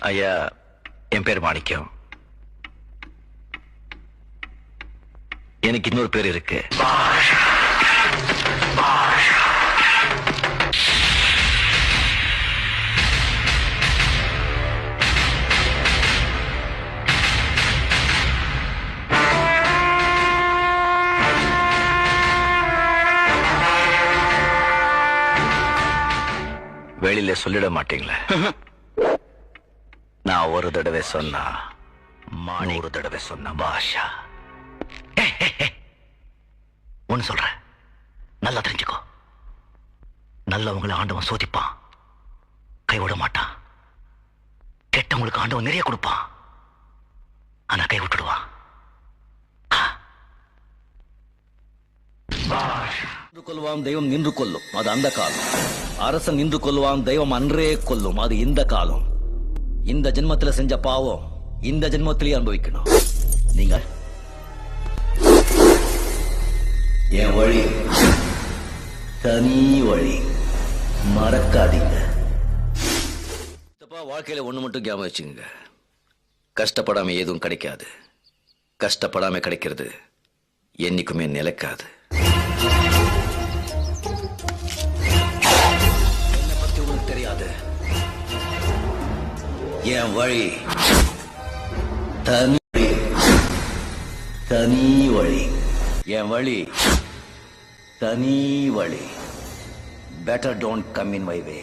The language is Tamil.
ஐயா, என் பேர் மாணிக்கம். எனக்கு இன்னொரு பேர் இருக்கு. வெளியில சொல்லிட மாட்டீங்களே. நான் ஒரு தடவை சொன்னா மாணி, ஒரு தடவை சொன்ன பாஷா. ஒன்னு சொல்றேன், நல்லா தெரிஞ்சுக்கோ. நல்லவங்களை ஆண்டவன் சோதிப்பான், கைவிட மாட்டான். கெட்டவங்களுக்கு ஆண்டவன் நிறைய கொடுப்பான், ஆனா கை விட்டுடுவான். நின்று கொள்வான் தெய்வம் நின்று கொள்ளும், அது அந்த காலம். அரசன் நின்று கொள்வான் தெய்வம் அன்றே கொல்லும், அது இந்த காலம். இந்த ஜென்மத்தில் செஞ்ச பாவம் இந்த ஜென்மத்திலேயே அனுபவிக்கணும். நீங்க என் வழி தனி வழி, மறக்காதீங்க. வாழ்க்கையில ஒண்ணு மட்டும் ஞாபகம் வச்சுங்க, கஷ்டப்படாம எதுவும் கிடைக்காது. கஷ்டப்படாம கிடைக்கிறது என்னைக்குமே நிலைக்காது. என்னை பத்தி உங்களுக்கு தெரியாது. என் வழி தனி தனி வழி, என் வழி தனி வழி. Better don't come in my way.